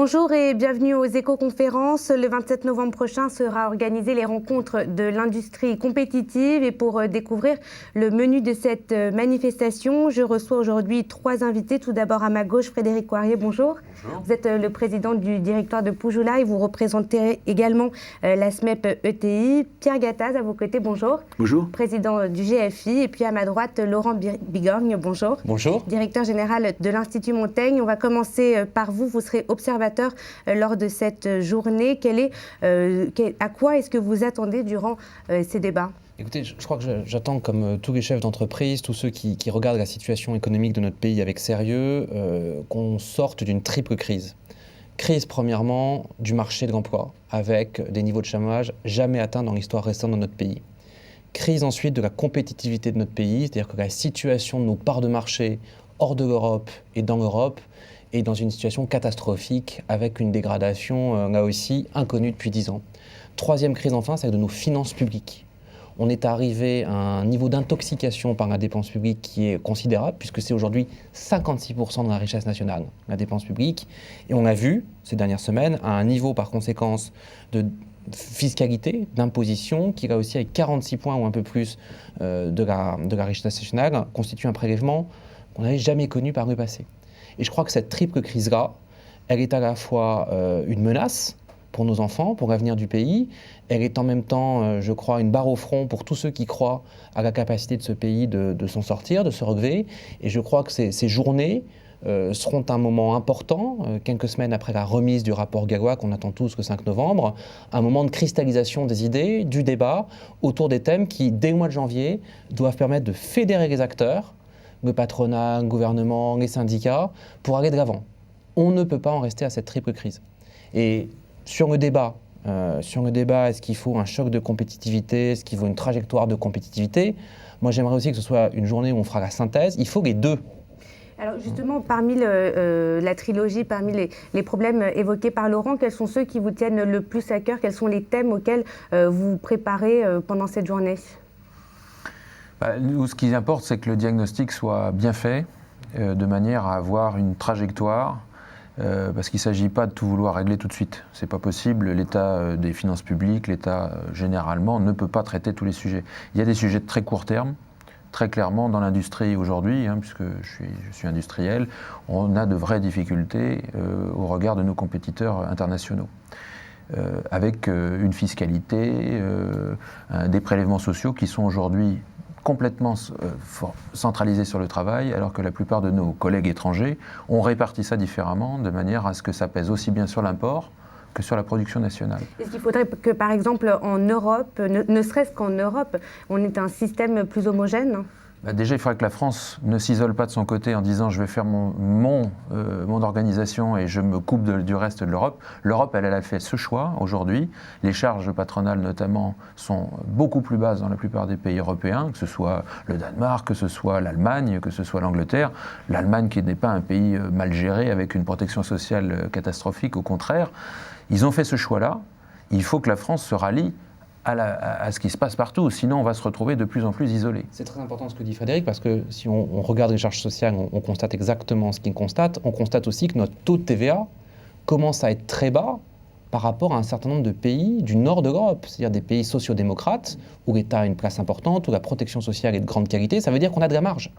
Bonjour et bienvenue aux éco-conférences. Le 27 novembre prochain sera organisée les rencontres de l'industrie compétitive. Et pour découvrir le menu de cette manifestation, je reçois aujourd'hui 3 invités. Tout d'abord à ma gauche, Frédéric Coirier, bonjour. Bonjour. Vous êtes le président du directoire de Poujoula et vous représentez également la SMEP ETI. Pierre Gattaz, à vos côtés, bonjour. Bonjour. Président du GFI. Et puis à ma droite, Laurent Bigorgne, bonjour. Bonjour. Directeur général de l'Institut Montaigne. On va commencer par vous. Vous serez observateur lors de cette journée. À quoi est-ce que vous attendez durant ces débats ? Écoutez, je crois que j'attends, comme tous les chefs d'entreprise, tous ceux qui regardent la situation économique de notre pays avec sérieux, qu'on sorte d'une triple crise. Crise, premièrement, du marché de l'emploi, avec des niveaux de chômage jamais atteints dans l'histoire récente de notre pays. Crise ensuite de la compétitivité de notre pays, c'est-à-dire que la situation de nos parts de marché hors de l'Europe et dans l'Europe est dans une situation catastrophique, avec une dégradation, là aussi, inconnue depuis 10 ans. Troisième crise, enfin, c'est de nos finances publiques. On est arrivé à un niveau d'intoxication par la dépense publique qui est considérable, puisque c'est aujourd'hui 56% de la richesse nationale, la dépense publique. Et on a vu, ces dernières semaines, à un niveau, par conséquence, de fiscalité, d'imposition, qui là aussi, avec 46 points ou un peu plus de la richesse nationale, constitue un prélèvement qu'on n'avait jamais connu par le passé. Et je crois que cette triple crise-là, elle est à la fois une menace pour nos enfants, pour l'avenir du pays. Elle est en même temps, je crois, une barre au front pour tous ceux qui croient à la capacité de ce pays de s'en sortir, de se relever. Et je crois que ces journées seront un moment important, quelques semaines après la remise du rapport Gallois qu'on attend tous le 5 novembre, un moment de cristallisation des idées, du débat autour des thèmes qui, dès le mois de janvier, doivent permettre de fédérer les acteurs, le patronat, le gouvernement, les syndicats, pour aller de l'avant. On ne peut pas en rester à cette triple crise. Et sur le débat, est-ce qu'il faut un choc de compétitivité, est-ce qu'il faut une trajectoire de compétitivité ? Moi, j'aimerais aussi que ce soit une journée où on fera la synthèse. Il faut les deux. Alors justement, parmi la trilogie, parmi les problèmes évoqués par Laurent, quels sont ceux qui vous tiennent le plus à cœur ? Quels sont les thèmes auxquels vous vous préparez pendant cette journée ? Nous, ce qui importe, c'est que le diagnostic soit bien fait, de manière à avoir une trajectoire, parce qu'il ne s'agit pas de tout vouloir régler tout de suite. Ce n'est pas possible. L'État des finances publiques, l'État généralement, ne peut pas traiter tous les sujets. Il y a des sujets de très court terme. Très clairement, dans l'industrie aujourd'hui, puisque je suis industriel, on a de vraies difficultés au regard de nos compétiteurs internationaux. Avec une fiscalité, des prélèvements sociaux qui sont aujourd'hui complètement centralisés sur le travail, alors que la plupart de nos collègues étrangers ont réparti ça différemment, de manière à ce que ça pèse aussi bien sur l'import que sur la production nationale. Est-ce qu'il faudrait que, par exemple, en Europe, ne serait-ce qu'en Europe, on ait un système plus homogène ? Déjà, il faudrait que la France ne s'isole pas de son côté en disant je vais faire mon organisation et je me coupe du reste de l'Europe. L'Europe, elle a fait ce choix aujourd'hui. Les charges patronales, notamment, sont beaucoup plus basses dans la plupart des pays européens, que ce soit le Danemark, que ce soit l'Allemagne, que ce soit l'Angleterre. L'Allemagne qui n'est pas un pays mal géré avec une protection sociale catastrophique, au contraire. Ils ont fait ce choix-là. Il faut que la France se rallie à ce qui se passe partout, sinon on va se retrouver de plus en plus isolé. C'est très important ce que dit Frédéric, parce que si on regarde les charges sociales, on constate exactement ce qu'il constate. On constate aussi que notre taux de TVA commence à être très bas par rapport à un certain nombre de pays du nord de l'Europe, c'est-à-dire des pays sociodémocrates, où l'État a une place importante, où la protection sociale est de grande qualité. Ça veut dire qu'on a de la marge.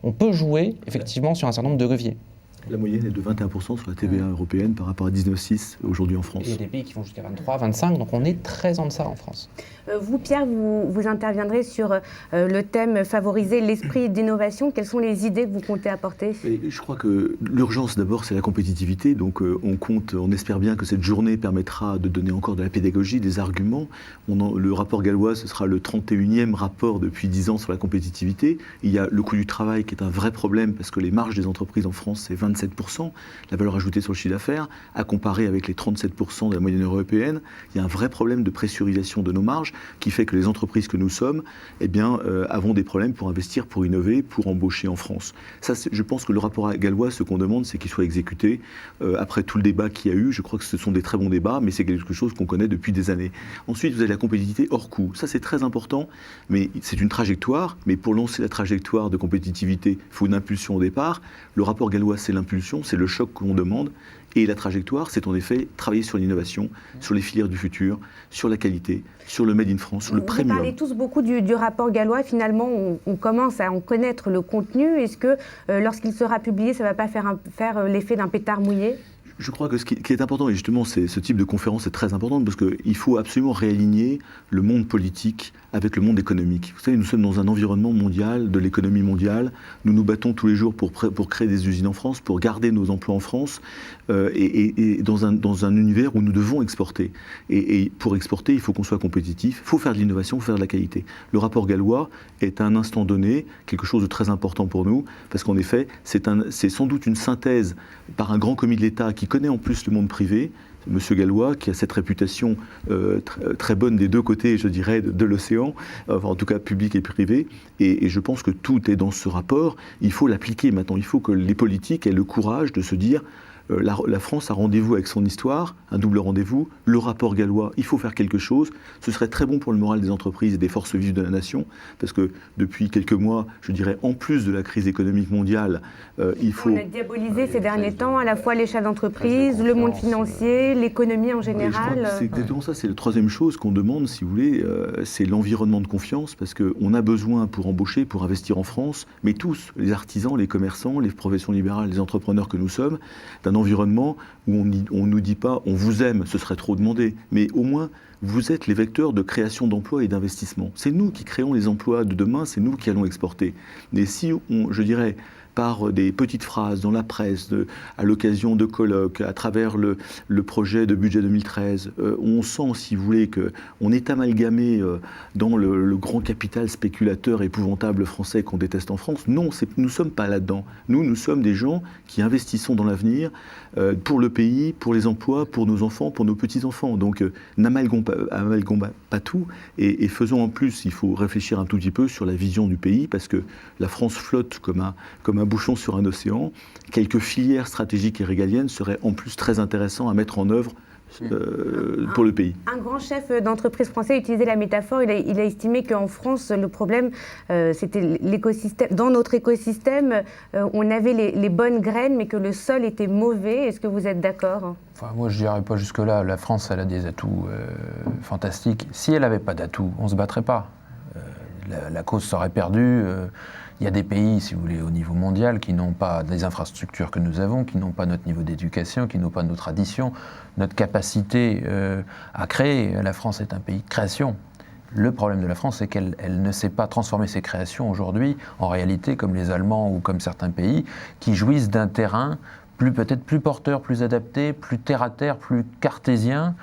On peut jouer effectivement sur un certain nombre de leviers. La moyenne est de 21% sur la TVA européenne par rapport à 19,6 aujourd'hui en France. Et il y a des pays qui vont jusqu'à 23, 25, donc on est très en deçà en France. Vous, Pierre, vous interviendrez sur le thème favoriser l'esprit d'innovation. Quelles sont les idées que vous comptez apporter ? Et je crois que l'urgence d'abord, c'est la compétitivité. Donc on espère bien que cette journée permettra de donner encore de la pédagogie, des arguments. Le rapport Gallois, ce sera le 31e rapport depuis 10 ans sur la compétitivité. Il y a le coût du travail qui est un vrai problème parce que les marges des entreprises en France, c'est 27%, la valeur ajoutée sur le chiffre d'affaires, à comparer avec les 37% de la moyenne européenne. Il y a un vrai problème de pressurisation de nos marges qui fait que les entreprises que nous sommes avons des problèmes pour investir, pour innover, pour embaucher en France. Ça, je pense que le rapport Gallois, ce qu'on demande, c'est qu'il soit exécuté. Après tout le débat qu'il y a eu, je crois que ce sont des très bons débats, mais c'est quelque chose qu'on connaît depuis des années. Ensuite, vous avez la compétitivité hors coût. Ça, c'est très important, mais c'est une trajectoire. Mais pour lancer la trajectoire de compétitivité, il faut une impulsion au départ. Le rapport Gallois, c'est l'impulsion, c'est le choc qu'on demande. Et la trajectoire, c'est en effet travailler sur l'innovation, sur les filières du futur, sur la qualité, sur le Made in France, sur le premium. Vous parlez tous beaucoup du rapport Gallois. Finalement, on commence à en connaître le contenu. Est-ce que lorsqu'il sera publié, ça ne va pas faire l'effet d'un pétard mouillé ? Je crois que ce qui est important, et justement ce type de conférence est très important, parce qu'il faut absolument réaligner le monde politique avec le monde économique. Vous savez, nous sommes dans un environnement mondial, de l'économie mondiale. Nous nous battons tous les jours pour créer des usines en France, pour garder nos emplois en France, et dans un univers où nous devons exporter. Et pour exporter, il faut qu'on soit compétitif, il faut faire de l'innovation, il faut faire de la qualité. Le rapport Gallois est à un instant donné quelque chose de très important pour nous, parce qu'en effet, c'est sans doute une synthèse par un grand commis de l'État qui connaît en plus le monde privé, Monsieur Gallois, qui a cette réputation très bonne des deux côtés, je dirais, de l'océan, enfin, en tout cas public et privé, et je pense que tout est dans ce rapport. Il faut l'appliquer maintenant, il faut que les politiques aient le courage de se dire la France a rendez-vous avec son histoire, un double rendez-vous, le rapport Gallois, il faut faire quelque chose. Ce serait très bon pour le moral des entreprises et des forces vives de la nation, parce que depuis quelques mois, je dirais, en plus de la crise économique mondiale, il faut... On a diabolisé ces derniers temps à la fois les chefs d'entreprise, le monde financier, l'économie en général. C'est exactement ça, c'est la troisième chose qu'on demande, si vous voulez, c'est l'environnement de confiance, parce qu'on a besoin pour embaucher, pour investir en France, mais tous, les artisans, les commerçants, les professions libérales, les entrepreneurs que nous sommes, d'un environnement où on ne nous dit pas on vous aime, ce serait trop demandé, mais au moins vous êtes les vecteurs de création d'emplois et d'investissement. C'est nous qui créons les emplois de demain, c'est nous qui allons exporter. Mais si je dirais, par des petites phrases dans la presse, à l'occasion de colloques, à travers le projet de budget 2013, on sent, si vous voulez, qu'on est amalgamé dans le grand capital spéculateur épouvantable français qu'on déteste en France. Non, nous ne sommes pas là-dedans. Nous sommes des gens qui investissons dans l'avenir pour le pays, pour les emplois, pour nos enfants, pour nos petits-enfants. Donc n'amalgamons pas tout et faisons en plus, il faut réfléchir un tout petit peu sur la vision du pays, parce que la France flotte comme un bouchon sur un océan. Quelques filières stratégiques et régaliennes seraient en plus très intéressantes à mettre en œuvre pour le pays. Un grand chef d'entreprise français a utilisé la métaphore, il a estimé qu'en France, le problème, c'était l'écosystème. Dans notre écosystème, on avait les bonnes graines, mais que le sol était mauvais. Est-ce que vous êtes d'accord ? Enfin, moi, je n'irais pas jusque-là. La France, elle a des atouts fantastiques. Si elle n'avait pas d'atouts, on ne se battrait pas. La cause serait perdue. Il y a des pays, si vous voulez, au niveau mondial, qui n'ont pas les infrastructures que nous avons, qui n'ont pas notre niveau d'éducation, qui n'ont pas nos traditions, notre capacité à créer. La France est un pays de création. Le problème de la France, c'est qu'elle ne sait pas transformer ses créations aujourd'hui, en réalité, comme les Allemands ou comme certains pays, qui jouissent d'un terrain peut-être plus porteur, plus adapté, plus terre-à-terre, plus cartésien,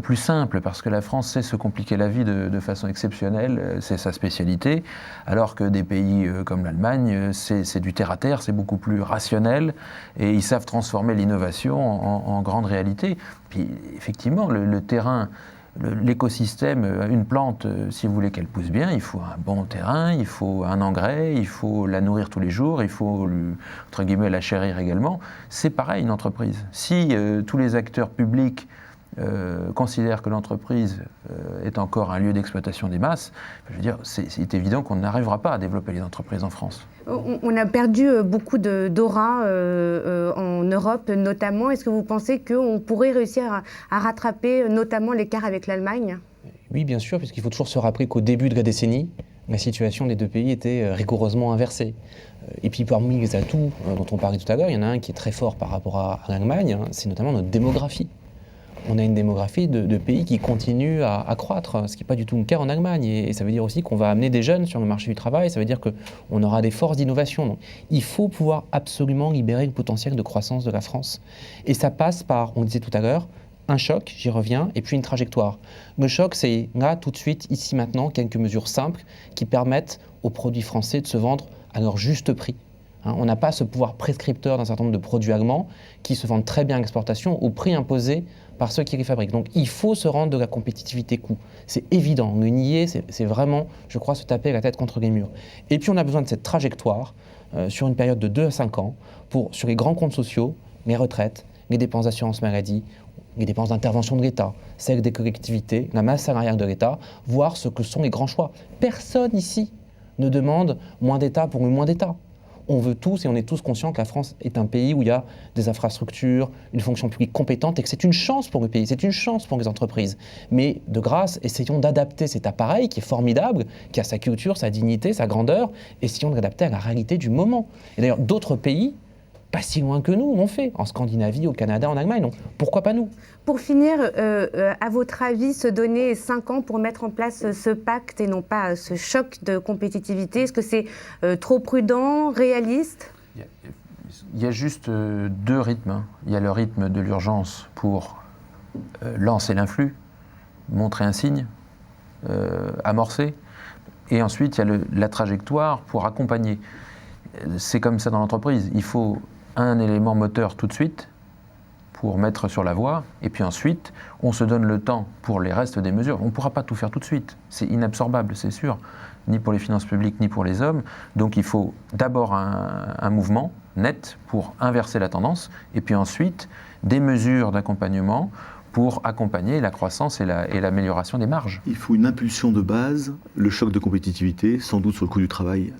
plus simple, parce que la France sait se compliquer la vie de façon exceptionnelle, c'est sa spécialité, alors que des pays comme l'Allemagne, c'est du terre-à-terre, c'est beaucoup plus rationnel, et ils savent transformer l'innovation en grande réalité. Puis effectivement, le terrain, l'écosystème, une plante, si vous voulez qu'elle pousse bien, il faut un bon terrain, il faut un engrais, il faut la nourrir tous les jours, il faut, entre guillemets, la chérir également. C'est pareil, une entreprise. Si tous les acteurs publics considère que l'entreprise est encore un lieu d'exploitation des masses, je veux dire, c'est évident qu'on n'arrivera pas à développer les entreprises en France. On a perdu beaucoup d'aura en Europe notamment. Est-ce que vous pensez qu'on pourrait réussir à rattraper notamment l'écart avec l'Allemagne ? Oui, bien sûr, puisqu'il faut toujours se rappeler qu'au début de la décennie, la situation des deux pays était rigoureusement inversée. Et puis parmi les atouts dont on parlait tout à l'heure, il y en a un qui est très fort par rapport à l'Allemagne, c'est notamment notre démographie. On a une démographie de pays qui continue à croître, ce qui n'est pas du tout le cas en Allemagne. Et ça veut dire aussi qu'on va amener des jeunes sur le marché du travail, ça veut dire qu'on aura des forces d'innovation. Donc, il faut pouvoir absolument libérer le potentiel de croissance de la France. Et ça passe par, on le disait tout à l'heure, un choc, j'y reviens, et puis une trajectoire. Le choc, c'est là, tout de suite, ici, maintenant, quelques mesures simples qui permettent aux produits français de se vendre à leur juste prix. On n'a pas ce pouvoir prescripteur d'un certain nombre de produits allemands qui se vendent très bien à l'exportation au prix imposé par ceux qui les fabriquent. Donc il faut se rendre de la compétitivité coût. C'est évident, le nier, c'est vraiment, je crois, se taper la tête contre les murs. Et puis on a besoin de cette trajectoire sur une période de 2 à 5 ans sur les grands comptes sociaux, les retraites, les dépenses d'assurance maladie, les dépenses d'intervention de l'État, celles des collectivités, la masse salariale de l'État, voir ce que sont les grands choix. Personne ici ne demande moins d'État pour le moins d'État. On veut tous et on est tous conscients que la France est un pays où il y a des infrastructures, une fonction publique compétente et que c'est une chance pour le pays, c'est une chance pour les entreprises. Mais de grâce, essayons d'adapter cet appareil qui est formidable, qui a sa culture, sa dignité, sa grandeur, essayons de l'adapter à la réalité du moment. Et d'ailleurs, d'autres pays, pas si loin que nous, l'ont fait, en Scandinavie, au Canada, en Allemagne. Donc, pourquoi pas nous? Pour finir, à votre avis, se donner 5 ans pour mettre en place ce pacte et non pas ce choc de compétitivité, est-ce que c'est trop prudent, réaliste? Il y a juste 2 rythmes, hein. Il y a le rythme de l'urgence pour lancer l'influx, montrer un signe, amorcer. Et ensuite, il y a la trajectoire pour accompagner. C'est comme ça dans l'entreprise. Il faut un élément moteur tout de suite pour mettre sur la voie, et puis ensuite, on se donne le temps pour les restes des mesures. On ne pourra pas tout faire tout de suite. C'est inabsorbable, c'est sûr, ni pour les finances publiques, ni pour les hommes. Donc il faut d'abord un mouvement net pour inverser la tendance, et puis ensuite, des mesures d'accompagnement pour accompagner la croissance et l'amélioration des marges. Il faut une impulsion de base, le choc de compétitivité, sans doute sur le coût du travail,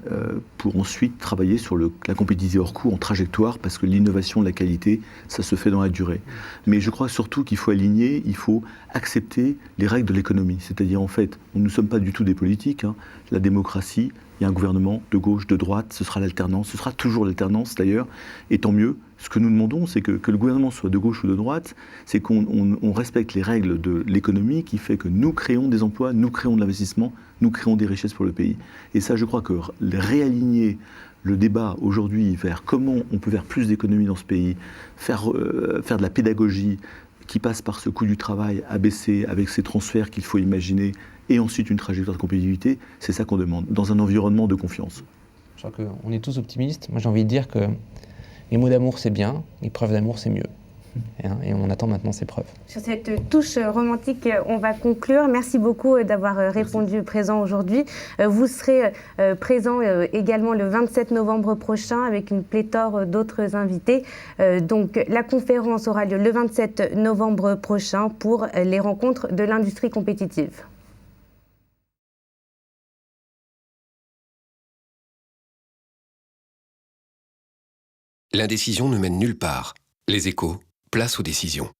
pour ensuite travailler sur la compétitivité hors coût en trajectoire, parce que l'innovation, la qualité, ça se fait dans la durée. Mais je crois surtout qu'il faut aligner, il faut accepter les règles de l'économie. C'est-à-dire, en fait, nous ne sommes pas du tout des politiques, hein. La démocratie, il y a un gouvernement de gauche, de droite, ce sera l'alternance, ce sera toujours l'alternance d'ailleurs, et tant mieux. Ce que nous demandons, c'est que le gouvernement soit de gauche ou de droite, c'est qu'on respecte les règles de l'économie qui fait que nous créons des emplois, nous créons de l'investissement, nous créons des richesses pour le pays. Et ça, je crois que réaligner le débat aujourd'hui vers comment on peut faire plus d'économies dans ce pays, faire de la pédagogie qui passe par ce coût du travail abaissé avec ces transferts qu'il faut imaginer, et ensuite une trajectoire de compétitivité, c'est ça qu'on demande, dans un environnement de confiance. Je crois qu'on est tous optimistes. Moi, j'ai envie de dire que les mots d'amour, c'est bien, les preuves d'amour, c'est mieux. Et on attend maintenant ces preuves. Sur cette touche romantique, on va conclure. Merci beaucoup d'avoir répondu présent aujourd'hui. Vous serez présent également le 27 novembre prochain avec une pléthore d'autres invités. Donc la conférence aura lieu le 27 novembre prochain pour les rencontres de l'industrie compétitive. L'indécision ne mène nulle part. Les Échos, place aux décisions.